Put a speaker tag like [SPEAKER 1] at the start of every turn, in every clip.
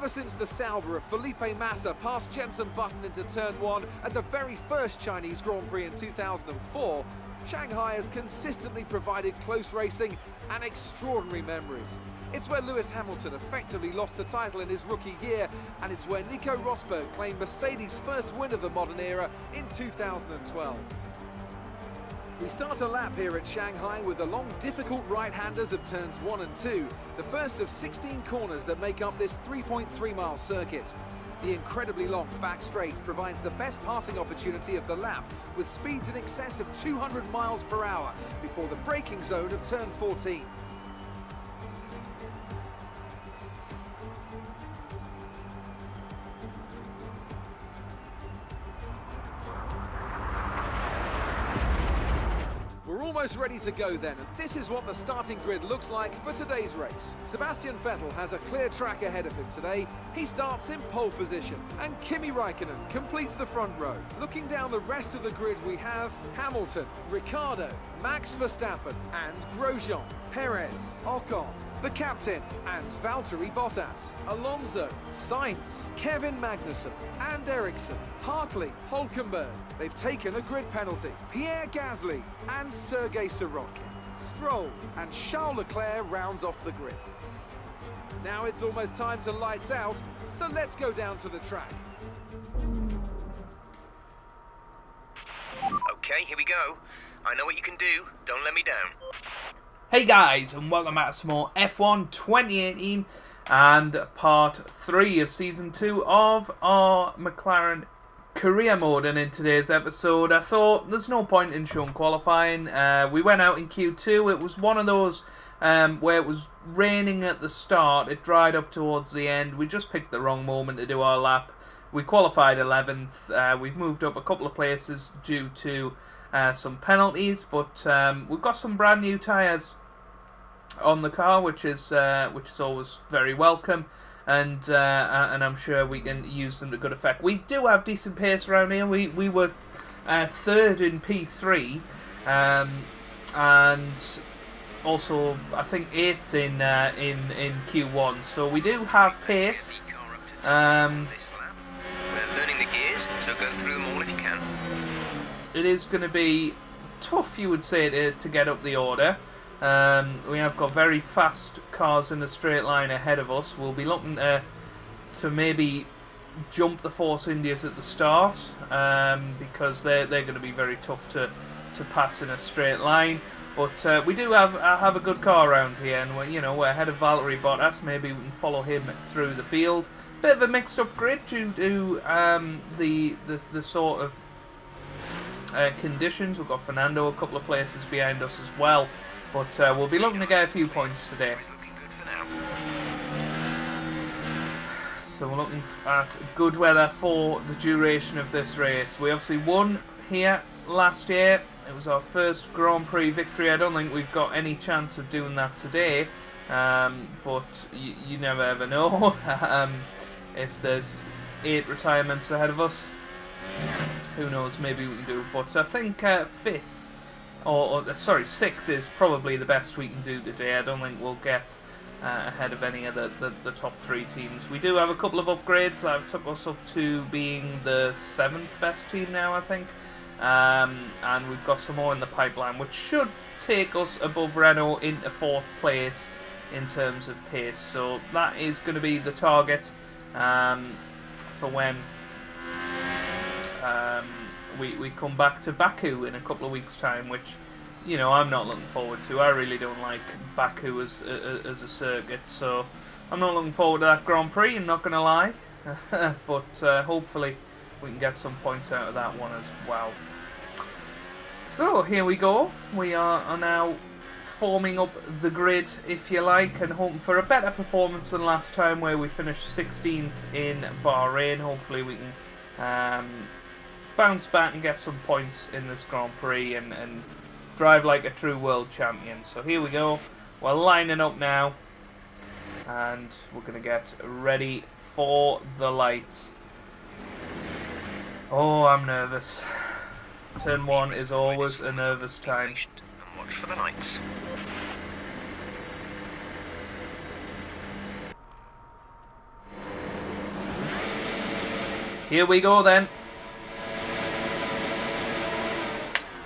[SPEAKER 1] Ever since the Sauber of Felipe Massa passed Jenson Button into turn 1 at the very first Chinese Grand Prix in 2004, Shanghai has consistently provided close racing and extraordinary memories. It's where Lewis Hamilton effectively lost the title in his rookie year, and it's where Nico Rosberg claimed Mercedes' first win of the modern era in 2012. We start a lap here at Shanghai with the long, difficult right-handers of turns 1 and 2, the first of 16 corners that make up this 3.3-mile circuit. The incredibly long back straight provides the best passing opportunity of the lap, with speeds in excess of 200 miles per hour before the braking zone of turn 14. Almost ready to go then, and this is what the starting grid looks like for today's race. Sebastian Vettel has a clear track ahead of him today. He starts in pole position, and Kimi Raikkonen completes the front row. Looking down the rest of the grid, we have Hamilton, Ricciardo, Max Verstappen, and Grosjean, Perez, Ocon, the captain, and Valtteri Bottas, Alonso, Sainz, Kevin Magnussen, and Ericsson, Hartley, Hülkenberg. They've taken a grid penalty. Pierre Gasly and Sergei Sirotkin. Stroll and Charles Leclerc rounds off the grid. Now it's almost time to lights out, so let's go down to the track.
[SPEAKER 2] Okay, here we go. I know what you can do. Don't let me down.
[SPEAKER 3] Hey guys, and welcome back to some more F1 2018 and part 3 of season 2 of our McLaren Career Mode. And in today's episode, I thought there's no point in showing qualifying. We went out in Q2. It was one of those where it was raining at the start. It dried up towards the end. We just picked the wrong moment to do our lap. We qualified 11th. We've moved up a couple of places due to some penalties, but we've got some brand new tyres on the car, which is always very welcome, and I'm sure we can use them to good effect. We do have decent pace around here. We were third in P3, and also I think 8th in Q1. So we do have pace.
[SPEAKER 2] We're learning the gears, so go through them all if you can.
[SPEAKER 3] It is going to be tough, you would say, to get up the order. We have got very fast cars in a straight line ahead of us. We'll be looking to maybe jump the Force Indias at the start, because they're going to be very tough to pass in a straight line. But we do have a good car around here, and we're ahead of Valtteri Bottas. Maybe we can follow him through the field. Bit of a mixed up grid due to the sort of conditions. We've got Fernando a couple of places behind us as well, but we'll be looking to get a few points today. So we're looking at good weather for the duration of this race. We obviously won here last year. It was our first Grand Prix victory. I don't think we've got any chance of doing that today, but you never ever know. If there's 8 retirements ahead of us, who knows, maybe we can do. But I think 6th is probably the best we can do today. I don't think we'll get ahead of any of the top 3 teams. We do have a couple of upgrades that have took us up to being the 7th best team now, I think. And we've got some more in the pipeline, which should take us above Renault into 4th place in terms of pace. So that is going to be the target for when we come back to Baku in a couple of weeks' time, which I'm not looking forward to. I really don't like Baku as a circuit, so I'm not looking forward to that Grand Prix, I'm not going to lie. But hopefully we can get some points out of that one as well. So here we go. We are now forming up the grid, if you like, and hoping for a better performance than last time, where we finished 16th in Bahrain. Hopefully we can bounce back and get some points in this Grand Prix and drive like a true world champion. So here we go. We're lining up now, and we're going to get ready for the lights. Oh, I'm nervous. Turn 1 is always a nervous time.
[SPEAKER 2] And watch for the lights.
[SPEAKER 3] Here we go then.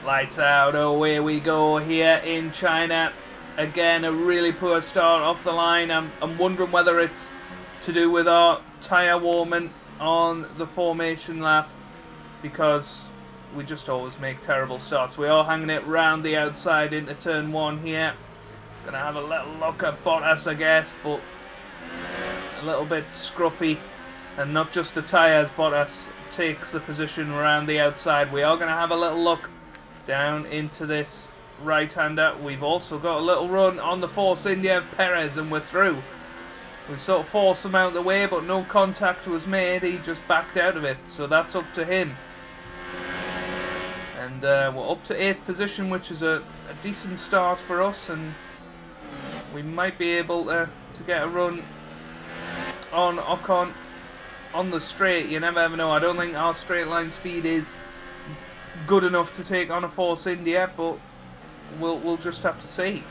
[SPEAKER 3] Lights out, away we go here in China. Again, a really poor start off the line. I'm wondering whether it's to do with our tyre warming on the formation lap, because we just always make terrible starts. We are hanging it round the outside into turn 1 here. Gonna have a little look at Bottas, I guess, but a little bit scruffy, and not just the tyres. Bottas takes the position around the outside. We are gonna have a little look down into this right-hander. We've also got a little run on the Force India of Perez, and we're through. We sort of forced him out of the way, but no contact was made. He just backed out of it, so that's up to him. And we're up to 8th position, which is a decent start for us, and we might be able to get a run on Ocon on the straight. You never ever know. I don't think our straight line speed is good enough to take on a Force India, but we'll just have to see.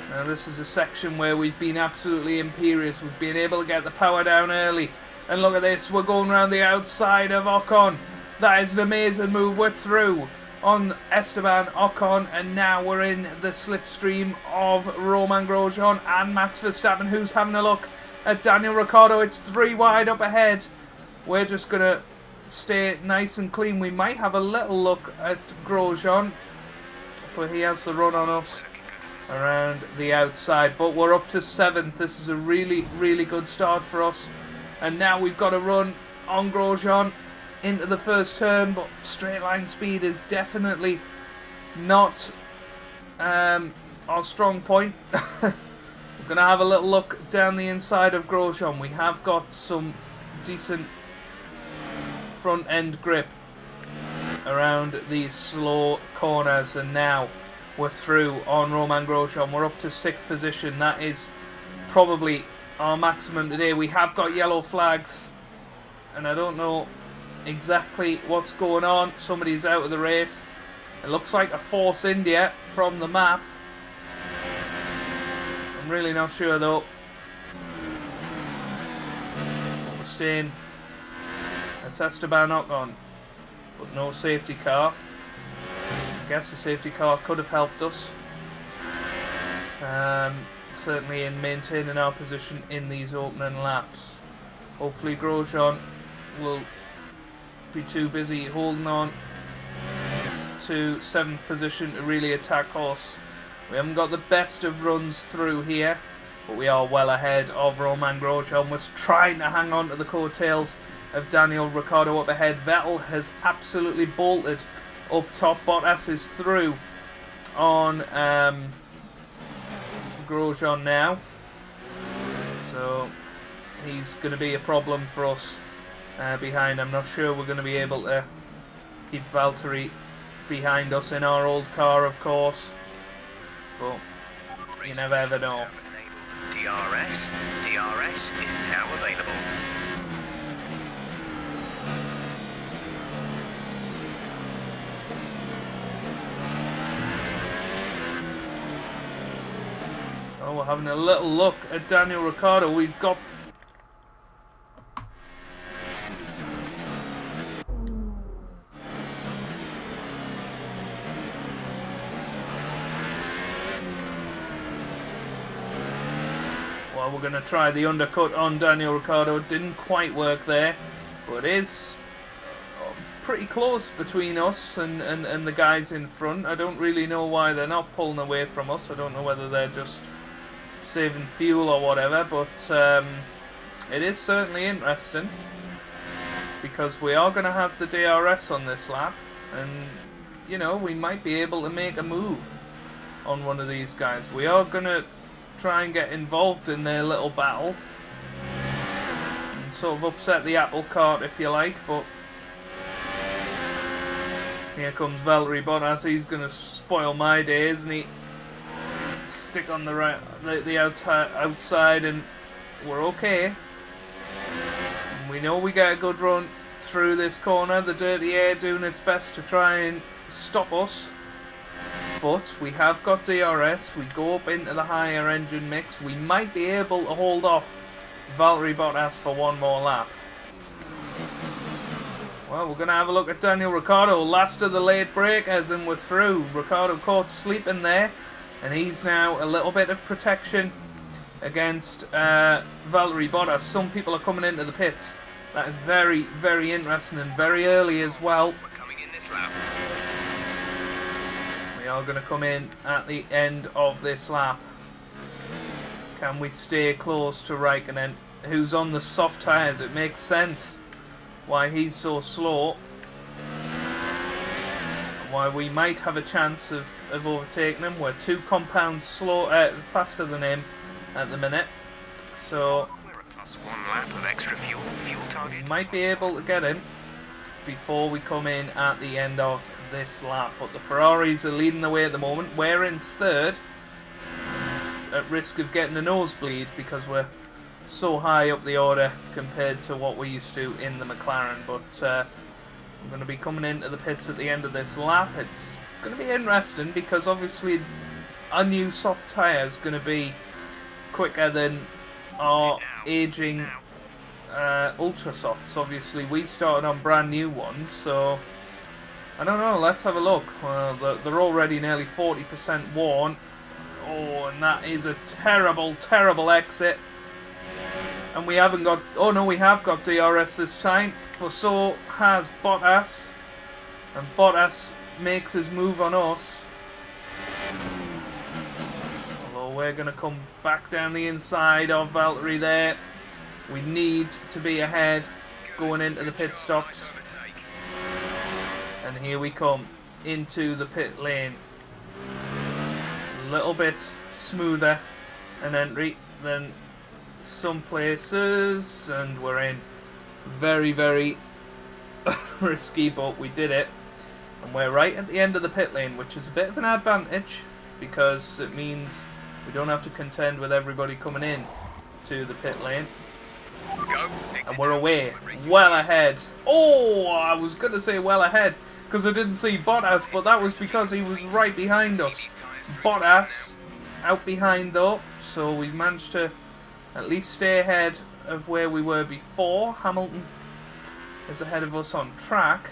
[SPEAKER 3] Now this is a section where we've been absolutely imperious. We've been able to get the power down early, and look at this, we're going around the outside of Ocon. That is an amazing move. We're through on Esteban Ocon, and now we're in the slipstream of Romain Grosjean and Max Verstappen, who's having a look at Daniel Ricciardo. It's 3 wide up ahead. We're just gonna stay nice and clean. We might have a little look at Grosjean, but he has the run on us around the outside. But we're up to 7th. This is a really, really good start for us. And now we've got a run on Grosjean into the first turn, but straight line speed is definitely not our strong point. We're going to have a little look down the inside of Grosjean. We have got some decent front end grip around these slow corners, and now we're through on Romain Grosjean. We're up to 6th position. That is probably our maximum today. We have got yellow flags, and I don't know exactly what's going on. Somebody's out of the race. It looks like a Force India from the map. I'm really not sure though. We're staying. It's Esteban Ocon, but no safety car. I guess the safety car could have helped us, certainly in maintaining our position in these opening laps. Hopefully Grosjean will be too busy holding on to 7th position to really attack us. We haven't got the best of runs through here, but we are well ahead of Romain Grosjean. Was trying to hang on to the coattails of Daniel Ricciardo up ahead. Vettel has absolutely bolted up top. Bottas is through on Grosjean now, so he's going to be a problem for us behind. I'm not sure we're going to be able to keep Valtteri behind us in our old car, of course, but you never ever know.
[SPEAKER 2] DRS is now available.
[SPEAKER 3] Oh, we're having a little look at Daniel Ricciardo. We've got we're going to try the undercut on Daniel Ricciardo. Didn't quite work there, but it is pretty close between us and the guys in front. I don't really know why they're not pulling away from us. I don't know whether they're just saving fuel or whatever, but it is certainly interesting, because we are going to have the DRS on this lap, and you know, we might be able to make a move on one of these guys. We are going to try and get involved in their little battle and sort of upset the apple cart, if you like. But here comes Valtteri Bottas. He's going to spoil my day, isn't he? Stick on the right, the outside, and we're okay. And we know we get a good run through this corner. The dirty air doing its best to try and stop us. But we have got DRS. We go up into the higher engine mix. We might be able to hold off Valtteri Bottas for one more lap. Well, we're going to have a look at Daniel Ricciardo, last of the late breakers, and we're through. Ricciardo caught sleeping there, and he's now a little bit of protection against Valtteri Bottas. Some people are coming into the pits. That is very, very interesting, and very early as well.
[SPEAKER 2] We're coming in this lap.
[SPEAKER 3] We are going to come in at the end of this lap. Can we stay close to Raikkonen, who's on the soft tyres? It makes sense why he's so slow, and why we might have a chance of overtaking him. We're 2 compounds faster than him at the minute, so
[SPEAKER 2] We're at +1 lap of extra fuel target.
[SPEAKER 3] we might be able to get him before we come in at the end of this lap. But the Ferraris are leading the way at the moment. We're in third, at risk of getting a nosebleed because we're so high up the order compared to what we're used to in the McLaren. But I'm going to be coming into the pits at the end of this lap. It's going to be interesting because obviously our new soft tyre is going to be quicker than our aging ultra softs. Obviously we started on brand new ones, so I don't know, let's have a look. Well, they're already nearly 40% worn. Oh, and that is a terrible, terrible exit. And we haven't got... Oh no, we have got DRS this time. But so has Bottas. And Bottas makes his move on us. Although we're going to come back down the inside of Valtteri there. We need to be ahead going into the pit stops. And here we come into the pit lane. A little bit smoother an entry than some places, and we're in. Very, very risky, but we did it. And we're right at the end of the pit lane, which is a bit of an advantage because it means we don't have to contend with everybody coming in to the pit lane.
[SPEAKER 2] Go.
[SPEAKER 3] And we're away, well ahead. Oh, I was going to say well ahead because I didn't see Bottas, but that was because he was right behind us. Bottas out behind though, so we managed to at least stay ahead of where we were before. Hamilton is ahead of us on track,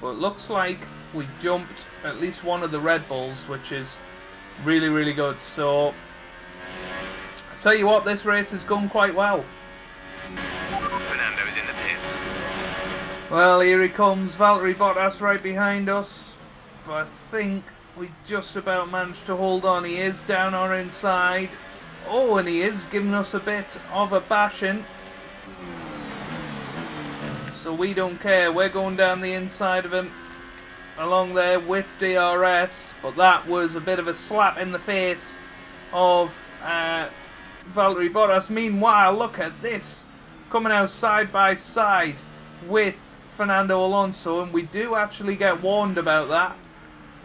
[SPEAKER 3] but it looks like we jumped at least one of the Red Bulls, which is really, really good. So I tell you what, this race has gone quite well.
[SPEAKER 2] Fernando's in the pits.
[SPEAKER 3] Well, here he comes, Valtteri Bottas right behind us, but I think we just about managed to hold on. He is down our inside. Oh, and he is giving us a bit of a bashing. So we don't care. We're going down the inside of him along there with DRS. But that was a bit of a slap in the face of Valtteri Bottas. Meanwhile, look at this. Coming out side by side with Fernando Alonso. And we do actually get warned about that,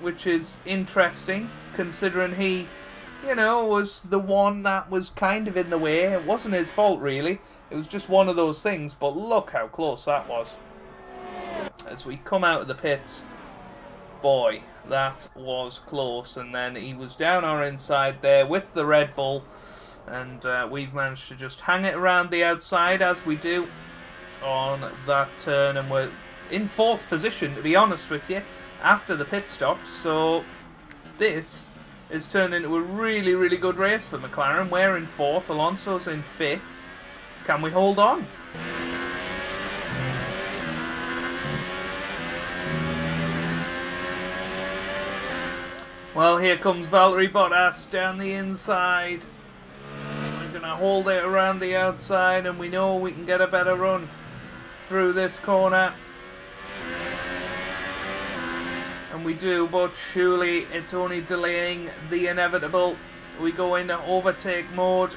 [SPEAKER 3] which is interesting considering he, you know, was the one that was kind of in the way. It wasn't his fault really, it was just one of those things, but look how close that was. As we come out of the pits, boy, that was close. And then he was down our inside there with the Red Bull, and we've managed to just hang it around the outside as we do on that turn, and we're in 4th position, to be honest with you, after the pit stops. So this is turned into a really, really good race for McLaren. We're in 4th, Alonso's in 5th. Can we hold on? Well, here comes Valtteri Bottas down the inside. We're going to hold it around the outside, and we know we can get a better run through this corner. And we do, but surely it's only delaying the inevitable. We go into overtake mode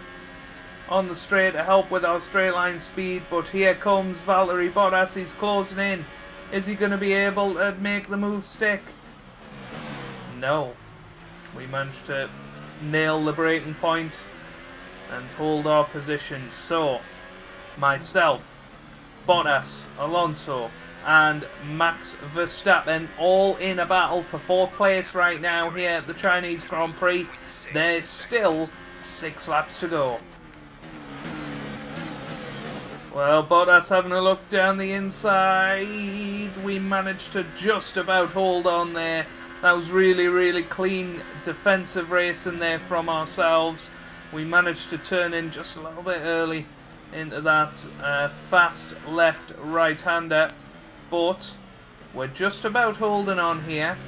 [SPEAKER 3] on the straight to help with our straight line speed, but here comes Valtteri Bottas. He's closing in. Is he going to be able to make the move stick? No. We managed to nail the breaking point and hold our position. So, myself, Bottas, Alonso, and Max Verstappen all in a battle for 4th place right now here at the Chinese Grand Prix. There's still 6 laps to go. Well, Bottas having a look down the inside. We managed to just about hold on there. That was really, really clean defensive racing there from ourselves. We managed to turn in just a little bit early into that fast left right-hander. But we're just about holding on here.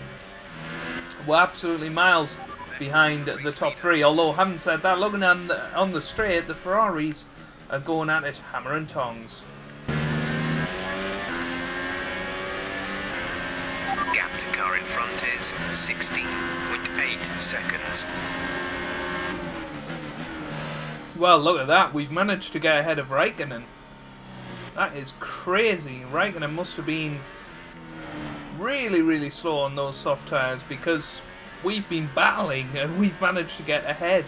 [SPEAKER 3] We're absolutely miles behind the top three. Although, having said that, looking on the straight, the Ferraris are going at it hammer and tongs.
[SPEAKER 2] Gap to car in front is 16.8 seconds.
[SPEAKER 3] Well, look at that. We've managed to get ahead of Raikkonen. That is crazy. Raikkonen must have been really, really slow on those soft tyres, because we've been battling and we've managed to get ahead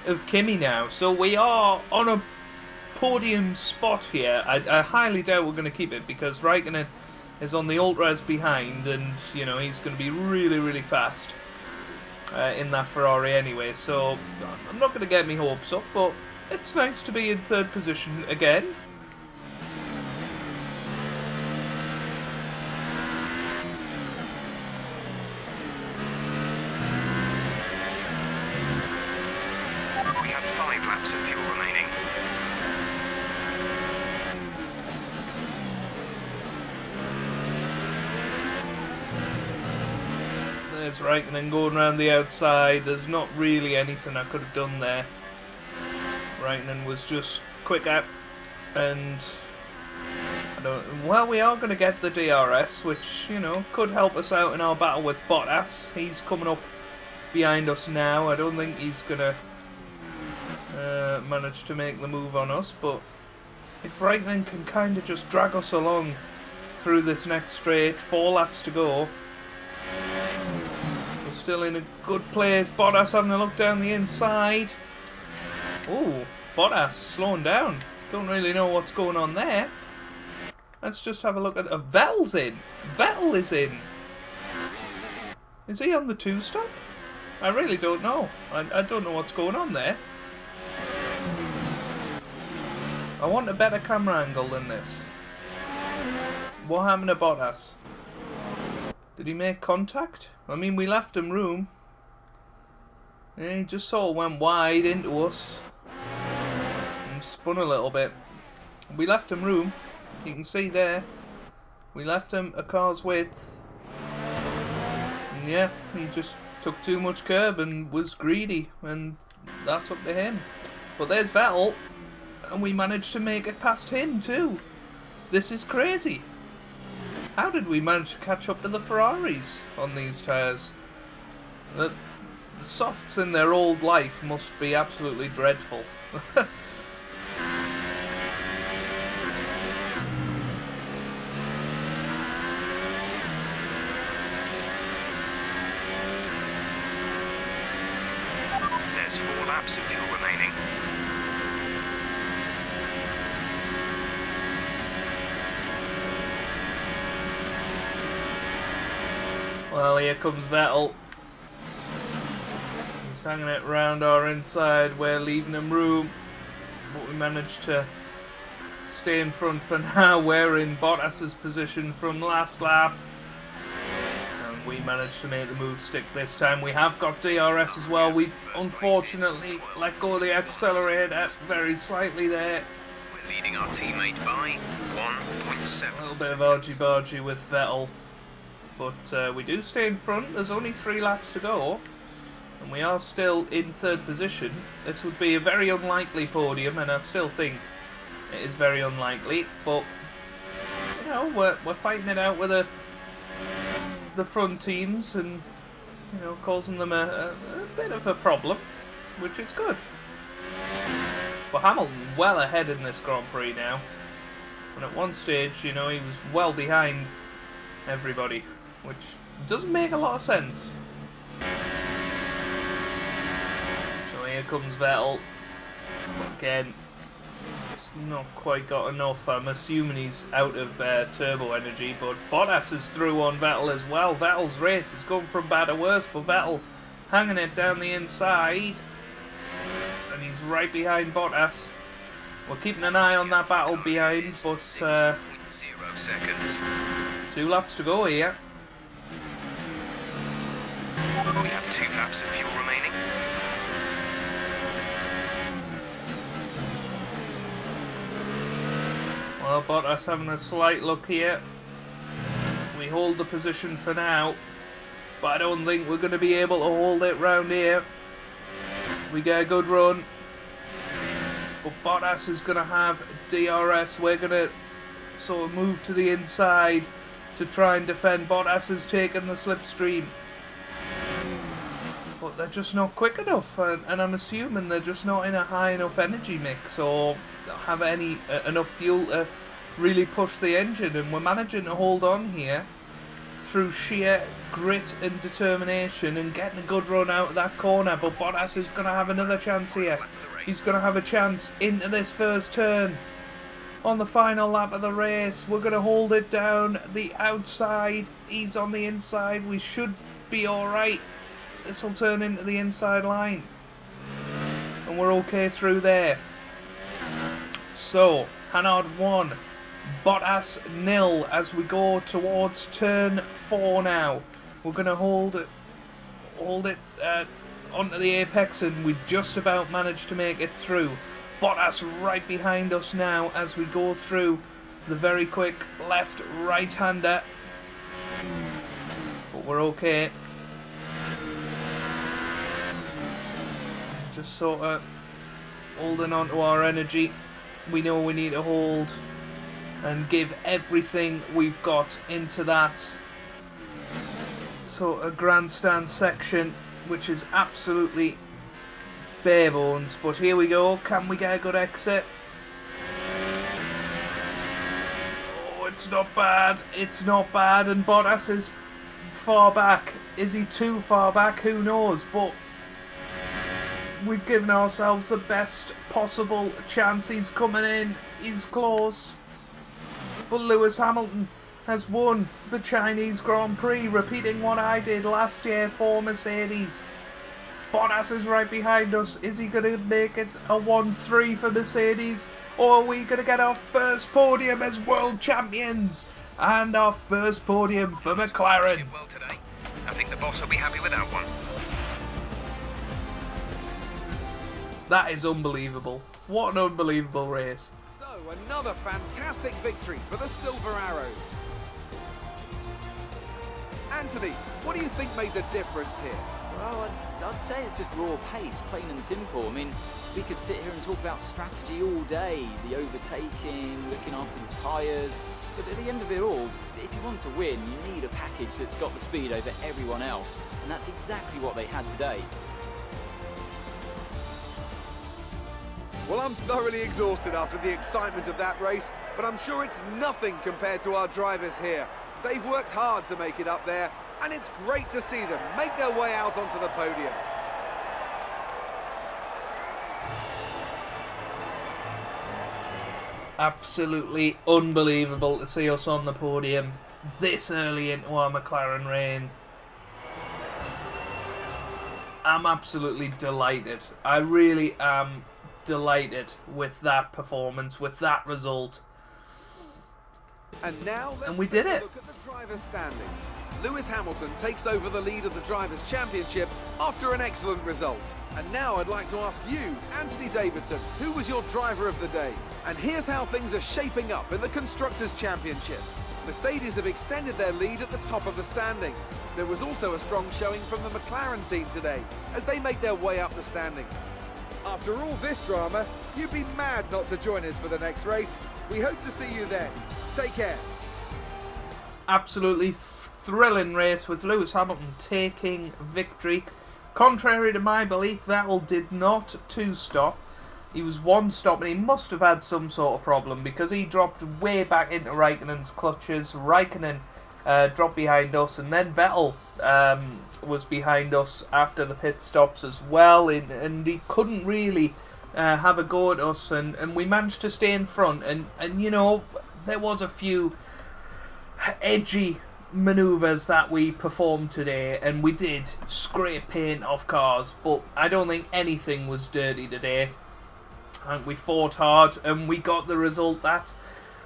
[SPEAKER 3] of Kimi now. So we are on a podium spot here. I highly doubt we're going to keep it, because Raikkonen is on the ultras behind, and you know he's going to be really, really fast in that Ferrari anyway. So I'm not going to get my hopes up, but it's nice to be in third position again.
[SPEAKER 2] We have 5 laps of fuel remaining.
[SPEAKER 3] There's Raikkonen going around the outside. There's not really anything I could have done there. Raikkonen was just quick out, and well, we are going to get the DRS, which, you know, could help us out in our battle with Bottas. He's coming up behind us now. I don't think he's going to manage to make the move on us, but if Raikkonen can kind of just drag us along through this next straight, 4 laps to go, we're still in a good place. Bottas having a look down the inside. Ooh, Bottas slowing down. Don't really know what's going on there. Let's just have a look at... Vettel's in. Vettel is in. Is he on the 2-stop? I really don't know. I don't know what's going on there. I want a better camera angle than this. What happened to Bottas? Did he make contact? I mean, we left him room. Yeah, he just sort of went wide into us and spun a little bit. We left him room. You can see there. We left him a car's width. And yeah, he just took too much curb and was greedy, and that's up to him. But there's Vettel, and we managed to make it past him too. This is crazy. How did we manage to catch up to the Ferraris on these tyres? The softs in their old life must be absolutely dreadful.
[SPEAKER 2] There's 4 laps of fuel remaining.
[SPEAKER 3] Well, here comes Vettel. He's hanging it round our inside. We're leaving him room, but we managed to stay in front for now. We're in Bottas's position from last lap, and we managed to make the move stick this time. We have got DRS as well. We unfortunately let go of the accelerator very slightly there.
[SPEAKER 2] We're leading our teammate by 1.7.
[SPEAKER 3] A little bit of argy-bargy with Vettel. But we do stay in front. There's only 3 laps to go, and we are still in third position. This would be a very unlikely podium, and I still think it is very unlikely. But you know, we're fighting it out with the front teams, and you know, causing them a bit of a problem, which is good. But Hamilton well ahead in this Grand Prix now, and at one stage, you know, he was well behind everybody, which doesn't make a lot of sense. So here comes Vettel. Again, it's not quite got enough. I'm assuming he's out of turbo energy, but Bottas is through on Vettel as well. Vettel's race is going from bad to worse, but Vettel hanging it down the inside, and he's right behind Bottas. We're keeping an eye on that battle behind, but
[SPEAKER 2] 0 seconds.
[SPEAKER 3] 2 laps to go here.
[SPEAKER 2] We have 2 laps of fuel remaining.
[SPEAKER 3] Well, Bottas having a slight look here. We hold the position for now, but I don't think we're going to be able to hold it round here. We get a good run, but Bottas is going to have DRS. We're going to sort of move to the inside to try and defend. Bottas is taking the slipstream, but they're just not quick enough, and I'm assuming they're just not in a high enough energy mix or have enough fuel to really push the engine, and we're managing to hold on here through sheer grit and determination and getting a good run out of that corner. But Bottas is going to have another chance here. He's going to have a chance into this first turn on the final lap of the race. We're going to hold it down the outside. He's on the inside. We should be alright. This will turn into the inside line, and we're okay through there. So, Hanaud 1, Bottas 0 as we go towards turn 4 now. We're going to hold it onto the apex, and we just about managed to make it through. Bottas right behind us now as we go through the very quick left right-hander. But we're okay. Just sort of holding on to our energy. We know we need to hold and give everything we've got into that sort of grandstand section, which is absolutely bare bones. But here we go. Can we get a good exit? Oh, it's not bad. It's not bad. And Bottas is far back. Is he too far back? Who knows? But we've given ourselves the best possible chance. He's coming in. He's close. But Lewis Hamilton has won the Chinese Grand Prix, repeating what I did last year for Mercedes. Bottas is right behind us. Is he going to make it a 1-3 for Mercedes? Or are we going to get our first podium as world champions? And our first podium for McLaren.
[SPEAKER 2] Well today. I think the boss will be happy with that one.
[SPEAKER 3] That is unbelievable. What an unbelievable race.
[SPEAKER 1] So, another fantastic victory for the Silver Arrows. Anthony, what do you think made the difference here?
[SPEAKER 4] Well, I'd say it's just raw pace, plain and simple. I mean, we could sit here and talk about strategy all day, the overtaking, looking after the tyres, but at the end of it all, if you want to win, you need a package that's got the speed over everyone else, and that's exactly what they had today.
[SPEAKER 1] Well, I'm thoroughly exhausted after the excitement of that race, but I'm sure it's nothing compared to our drivers here. They've worked hard to make it up there, and it's great to see them make their way out onto the podium.
[SPEAKER 3] Absolutely unbelievable to see us on the podium this early into our McLaren reign. I'm absolutely delighted. I really am delighted with that performance, with that result.
[SPEAKER 1] And now let's
[SPEAKER 3] we did it.
[SPEAKER 1] look at the drivers' standings. Lewis Hamilton takes over the lead of the Drivers' Championship after an excellent result. And now I'd like to ask you, Anthony Davidson, who was your driver of the day? And here's how things are shaping up in the Constructors' Championship. Mercedes have extended their lead at the top of the standings. There was also a strong showing from the McLaren team today as they make their way up the standings. After all this drama, you'd be mad not to join us for the next race. We hope to see you then. Take care.
[SPEAKER 3] Absolutely thrilling race with Lewis Hamilton taking victory. Contrary to my belief, Vettel did not two-stop. He was one-stop, and he must have had some sort of problem because he dropped way back into Raikkonen's clutches. Raikkonen dropped behind us, and then Vettel was behind us after the pit stops as well, and he couldn't really have a go at us, and we managed to stay in front, and you know, there was a few edgy manoeuvres that we performed today, and we did scrape paint off cars, but I don't think anything was dirty today. And we fought hard, and we got the result that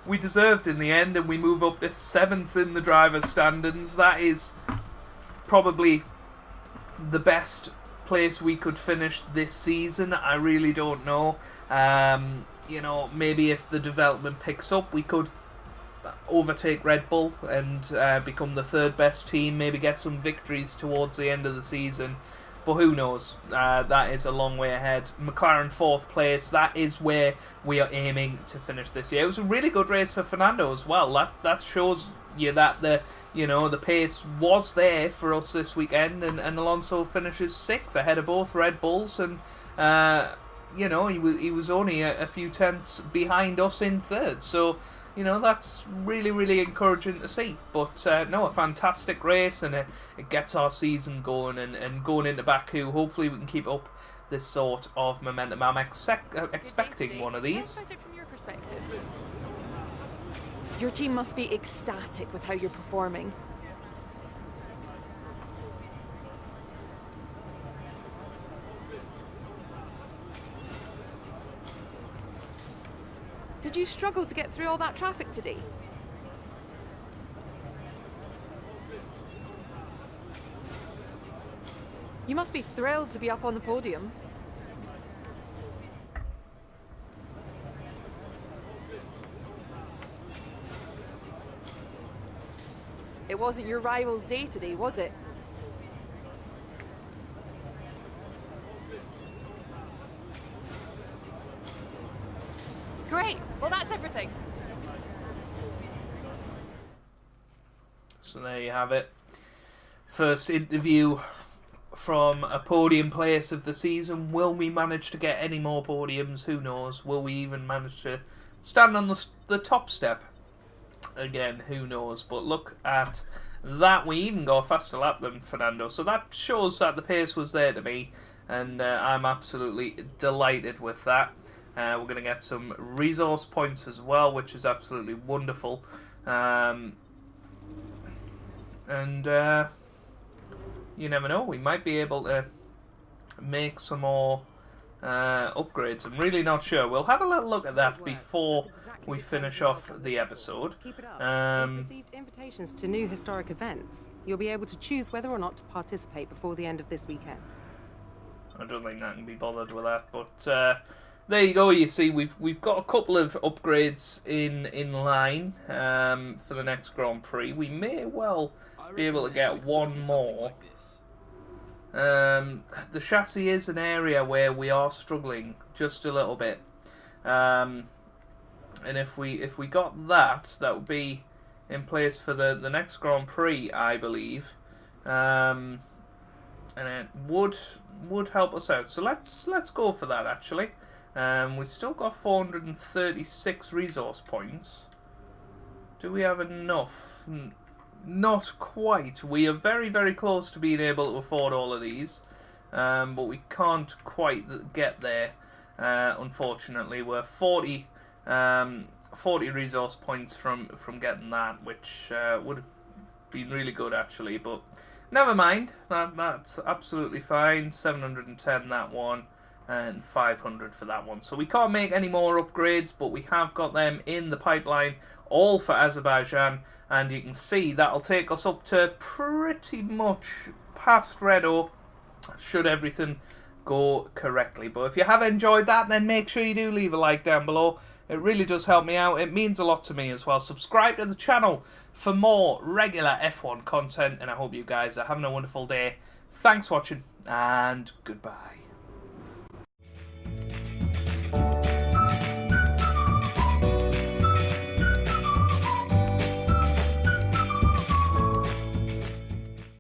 [SPEAKER 3] we deserved in the end, and we move up to 7th in the drivers' standings. That is probably the best place we could finish this season. I really don't know. You know, maybe if the development picks up, we could overtake Red Bull and become the 3rd best team, maybe get some victories towards the end of the season. But who knows? That is a long way ahead. McLaren 4th place. That is where we are aiming to finish this year. It was a really good race for Fernando as well. That shows you that the pace was there for us this weekend. And Alonso finishes 6th ahead of both Red Bulls, and you know, he was only a few tenths behind us in 3rd. So, you know, that's really, really encouraging to see. But, no, a fantastic race, and it gets our season going. And going into Baku, hopefully we can keep up this sort of momentum. I'm expecting one of these.
[SPEAKER 5] From your perspective. Your team must be ecstatic with how you're performing. Did you struggle to get through all that traffic today? You must be thrilled to be up on the podium. It wasn't your rival's day today, was it? Great. Well, that's everything.
[SPEAKER 3] So there you have it. First interview from a podium place of the season. Will we manage to get any more podiums? Who knows? Will we even manage to stand on the top step? Again, who knows? But look at that. We even got a faster lap than Fernando. So that shows that the pace was there to me. And I'm absolutely delighted with that. We're going to get some resource points as well, which is absolutely wonderful. And you never know, we might be able to make some more upgrades. I'm really not sure. We'll have a little look at that before we finish off the episode.
[SPEAKER 6] Keep it up. You've received invitations to new historic events. You'll be able to choose whether or not to participate before the end of this weekend.
[SPEAKER 3] I don't think I can be bothered with that, but there you go. You see, we've got a couple of upgrades in line for the next Grand Prix. We may well be able to get one more. The chassis is an area where we are struggling just a little bit, and if we got that, that would be in place for the next Grand Prix, I believe, and it would help us out. So let's go for that actually. We've still got 436 resource points. Do we have enough? Not quite. We are very, very close to being able to afford all of these, but we can't quite get there, unfortunately. We're 40 resource points from getting that, which would have been really good actually, but never mind. That's absolutely fine. 710 that one, and 500 for that one. So we can't make any more upgrades, but we have got them in the pipeline, all for Azerbaijan, and you can see that'll take us up to pretty much past Renault, should everything go correctly. But if you have enjoyed that, then make sure you do leave a like down below. It really does help me out. It means a lot to me as well. Subscribe to the channel for more regular F1 content, and I hope you guys are having a wonderful day. Thanks for watching, and goodbye.